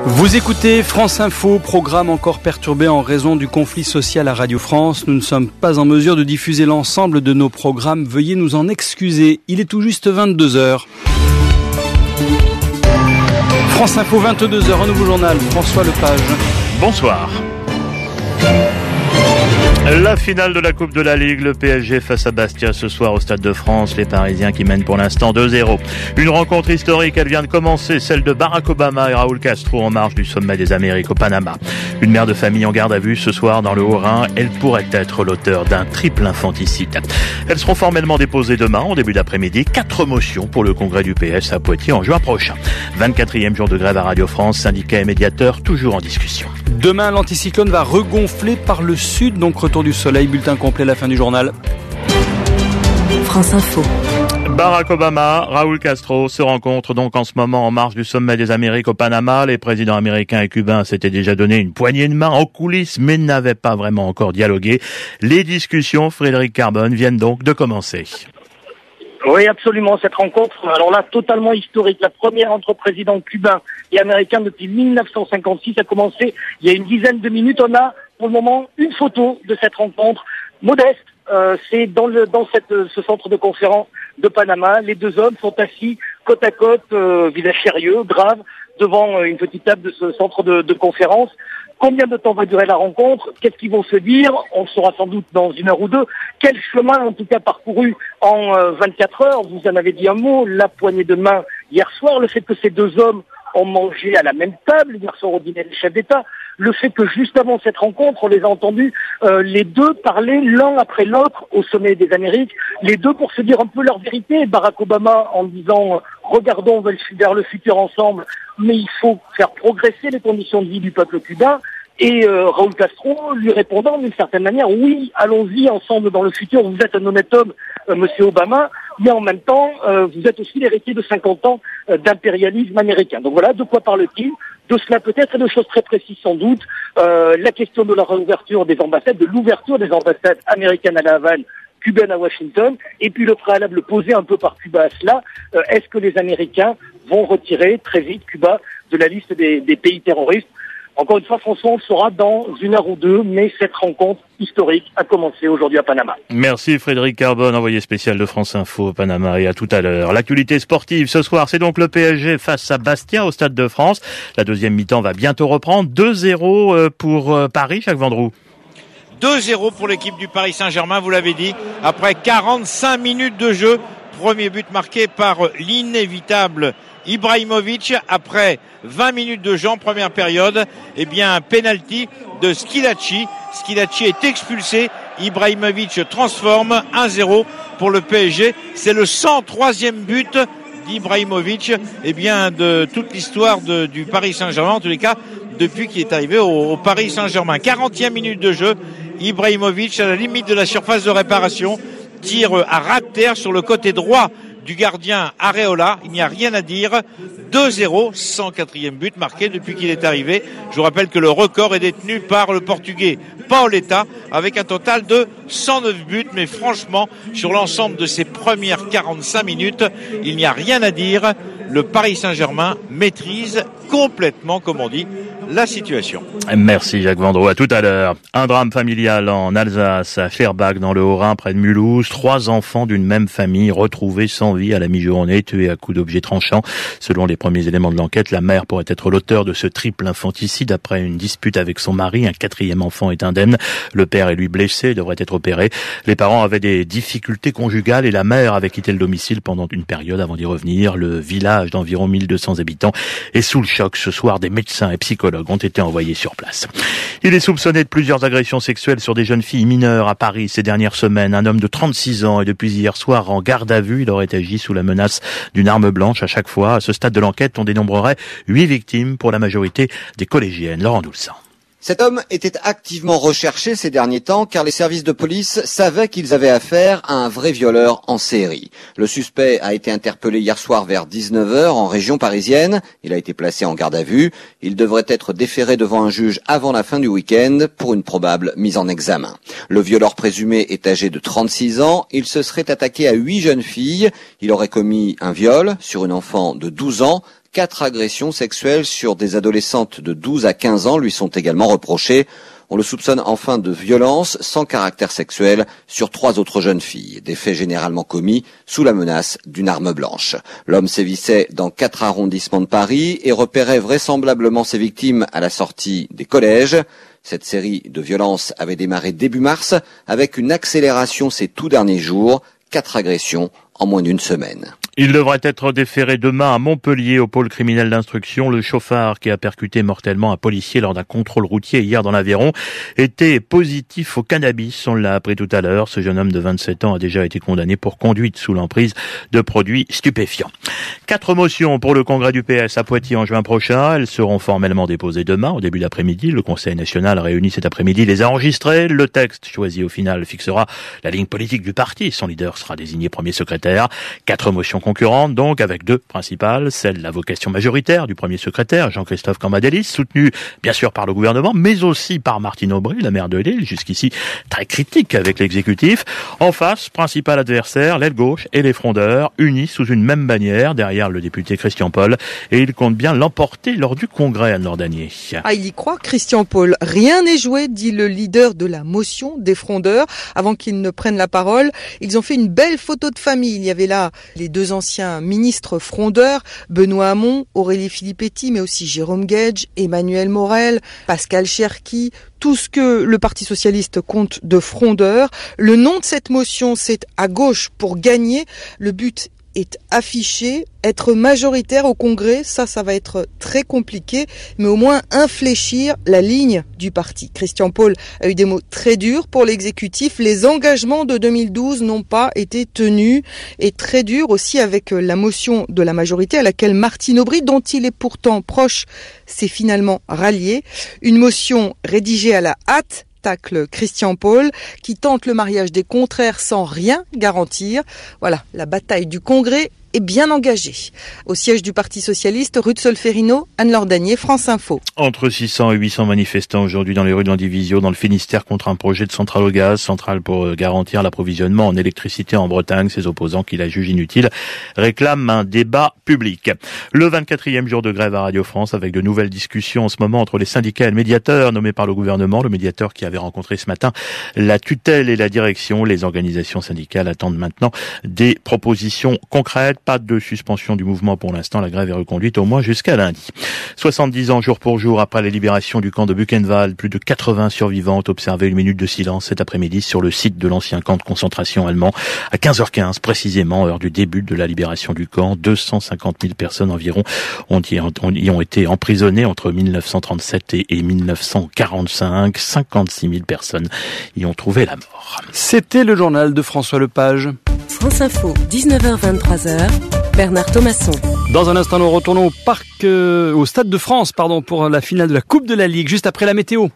Vous écoutez France Info, programme encore perturbé en raison du conflit social à Radio France. Nous ne sommes pas en mesure de diffuser l'ensemble de nos programmes. Veuillez nous en excuser. Il est tout juste 22h. France Info, 22h, un nouveau journal. François Lepage. Bonsoir. La finale de la Coupe de la Ligue, le PSG face à Bastia ce soir au Stade de France, les Parisiens qui mènent pour l'instant 2-0. Une rencontre historique, elle vient de commencer, celle de Barack Obama et Raúl Castro en marge du sommet des Amériques au Panama. Une mère de famille en garde à vue ce soir dans le Haut-Rhin, elle pourrait être l'auteur d'un triple infanticide. Elles seront formellement déposées demain, en début d'après-midi. 4 motions pour le congrès du PS à Poitiers en juin prochain. 24e jour de grève à Radio France, syndicats et médiateurs toujours en discussion. Demain, l'anticyclone va regonfler par le sud, donc retour du soleil. Bulletin complet à la fin du journal. France Info. Barack Obama, Raúl Castro se rencontrent donc en ce moment en marge du sommet des Amériques au Panama. Les présidents américains et cubains s'étaient déjà donné une poignée de main en coulisses, mais n'avaient pas vraiment encore dialogué. Les discussions, Frédéric Carbone, viennent donc de commencer. Oui, absolument. Cette rencontre, alors là, totalement historique. La première entre présidents cubains et américains depuis 1956 a commencé il y a une dizaine de minutes. On a, pour le moment, une photo de cette rencontre modeste. C'est dans ce centre de conférence de Panama. Les deux hommes sont assis côte à côte, visage sérieux, grave, devant une petite table de ce centre de conférence. Combien de temps va durer la rencontre? Qu'est-ce qu'ils vont se dire? On le saura sans doute dans 1 heure ou 2. Quel chemin, en tout cas, parcouru en 24 heures? Vous en avez dit un mot, la poignée de main hier soir, le fait que ces deux hommes ont mangé à la même table hier soir au dîner des chefs d'État, le fait que juste avant cette rencontre, on les a entendus les deux parler l'un après l'autre au sommet des Amériques, les deux pour se dire un peu leur vérité. Barack Obama en disant regardons vers le futur ensemble, mais il faut faire progresser les conditions de vie du peuple cubain. Et Raúl Castro lui répondant d'une certaine manière, oui, allons-y ensemble dans le futur, vous êtes un honnête homme, monsieur Obama, mais en même temps, vous êtes aussi l'héritier de 50 ans d'impérialisme américain. Donc voilà, de quoi parle-t-il? De cela peut-être et de choses très précises sans doute. La question de la réouverture des ambassades, de l'ouverture des ambassades américaines à La Havane, cubaines à Washington, et puis le préalable posé un peu par Cuba à cela, est-ce que les Américains vont retirer très vite Cuba de la liste des pays terroristes? Encore une fois, François, on le saura dans 1 heure ou 2, mais cette rencontre historique a commencé aujourd'hui à Panama. Merci Frédéric Carbone, envoyé spécial de France Info au Panama, et à tout à l'heure. L'actualité sportive ce soir, c'est donc le PSG face à Bastia au Stade de France. La deuxième mi-temps va bientôt reprendre. 2-0 pour Paris, Jacques Vendroux. 2-0 pour l'équipe du Paris Saint-Germain, vous l'avez dit, après 45 minutes de jeu. Premier but marqué par l'inévitable Ibrahimovic après 20 minutes de jeu en première période. Eh bien, penalty de Schillaci. Schillaci est expulsé. Ibrahimovic transforme 1-0 pour le PSG. C'est le 103e but d'Ibrahimovic, eh bien, de toute l'histoire du Paris Saint-Germain, en tous les cas, depuis qu'il est arrivé au Paris Saint-Germain. 40e minute de jeu. Ibrahimovic à la limite de la surface de réparation. Tire à ras de terre sur le côté droit du gardien Areola. Il n'y a rien à dire. 2-0, 104e but marqué depuis qu'il est arrivé. Je vous rappelle que le record est détenu par le Portugais Paoletta avec un total de 109 buts. Mais franchement, sur l'ensemble de ses premières 45 minutes, il n'y a rien à dire. Le Paris Saint-Germain maîtrise complètement, comme on dit, la situation. Merci Jacques Vendroux, à tout à l'heure. Un drame familial en Alsace, à Flerbach dans le Haut-Rhin, près de Mulhouse. 3 enfants d'une même famille retrouvés sans vie à la mi-journée, tués à coups d'objets tranchants. Selon les premiers éléments de l'enquête, la mère pourrait être l'auteur de ce triple infanticide après une dispute avec son mari. Un 4e enfant est indemne. Le père est lui blessé, devrait être opéré. Les parents avaient des difficultés conjugales et la mère avait quitté le domicile pendant une période avant d'y revenir. Le village d'environ 1200 habitants est sous le choc. Ce soir, des médecins et psychologues ont été envoyés sur place. Il est soupçonné de plusieurs agressions sexuelles sur des jeunes filles mineures à Paris ces dernières semaines. Un homme de 36 ans est depuis hier soir en garde à vue. Il aurait agi sous la menace d'une arme blanche à chaque fois. À ce stade de l'enquête, on dénombrerait 8 victimes pour la majorité des collégiennes. Laurent Doulsan. Cet homme était activement recherché ces derniers temps car les services de police savaient qu'ils avaient affaire à un vrai violeur en série. Le suspect a été interpellé hier soir vers 19h en région parisienne. Il a été placé en garde à vue. Il devrait être déféré devant un juge avant la fin du week-end pour une probable mise en examen. Le violeur présumé est âgé de 36 ans. Il se serait attaqué à 8 jeunes filles. Il aurait commis un viol sur une enfant de 12 ans. 4 agressions sexuelles sur des adolescentes de 12 à 15 ans lui sont également reprochées. On le soupçonne enfin de violences sans caractère sexuel sur 3 autres jeunes filles, des faits généralement commis sous la menace d'une arme blanche. L'homme sévissait dans 4 arrondissements de Paris et repérait vraisemblablement ses victimes à la sortie des collèges. Cette série de violences avait démarré début mars avec une accélération ces tout derniers jours, 4 agressions en moins d'une semaine. Il devrait être déféré demain à Montpellier au pôle criminel d'instruction. Le chauffard qui a percuté mortellement un policier lors d'un contrôle routier hier dans l'Aveyron était positif au cannabis. On l'a appris tout à l'heure. Ce jeune homme de 27 ans a déjà été condamné pour conduite sous l'emprise de produits stupéfiants. 4 motions pour le congrès du PS à Poitiers en juin prochain. Elles seront formellement déposées demain au début d'après-midi. Le Conseil national réuni cet après-midi les a enregistrées. Le texte choisi au final fixera la ligne politique du parti. Son leader sera désigné premier secrétaire. 4 motions concurrentes, donc, avec 2 principales, celle de la vocation majoritaire du premier secrétaire, Jean-Christophe Cambadélis, soutenu bien sûr par le gouvernement, mais aussi par Martine Aubry, la maire de Lille, jusqu'ici très critique avec l'exécutif. En face, principal adversaire, l'aile gauche et les frondeurs, unis sous une même bannière, derrière le député Christian Paul, et il compte bien l'emporter lors du congrès, Anne-Laure Danier. Ah, il y croit, Christian Paul. Rien n'est joué, dit le leader de la motion des frondeurs. Avant qu'ils ne prennent la parole, ils ont fait une belle photo de famille. Il y avait là les 2 anciens ministres frondeurs, Benoît Hamon, Aurélie Filippetti, mais aussi Jérôme Guedj, Emmanuel Morel, Pascal Cherki, tout ce que le Parti socialiste compte de frondeurs. Le nom de cette motion, c'est à gauche pour gagner. Le but est affiché, être majoritaire au Congrès, ça va être très compliqué, mais au moins infléchir la ligne du parti. Christian Paul a eu des mots très durs pour l'exécutif. Les engagements de 2012 n'ont pas été tenus, et très dur aussi avec la motion de la majorité à laquelle Martine Aubry, dont il est pourtant proche, s'est finalement rallié. Une motion rédigée à la hâte, tacle Christian Paul, qui tente le mariage des contraires sans rien garantir. Voilà, la bataille du Congrès est bien engagée. Au siège du Parti socialiste, rue de Solferino, Anne-Laure Danier, France Info. Entre 600 et 800 manifestants aujourd'hui dans les rues de l'Andivisio, dans le Finistère, contre un projet de centrale au gaz, centrale pour garantir l'approvisionnement en électricité en Bretagne. Ses opposants, qui la jugent inutile, réclament un débat public. Le 24e jour de grève à Radio France, avec de nouvelles discussions en ce moment entre les syndicats et le médiateur nommé par le gouvernement. Le médiateur qui avait rencontré ce matin la tutelle et la direction. Les organisations syndicales attendent maintenant des propositions concrètes. Pas de suspension du mouvement pour l'instant. La grève est reconduite au moins jusqu'à lundi. 70 ans jour pour jour après la libération du camp de Buchenwald, plus de 80 survivants ont observé une minute de silence cet après-midi sur le site de l'ancien camp de concentration allemand. À 15h15 précisément, heure du début de la libération du camp, 250 000 personnes environ y ont été emprisonnées entre 1937 et 1945. 56 000 personnes y ont trouvé la mort. C'était le journal de François Lepage. France Info, 19h-23h, Bernard Thomasson. Dans un instant, nous retournons au stade de France, pour la finale de la Coupe de la Ligue, juste après la météo.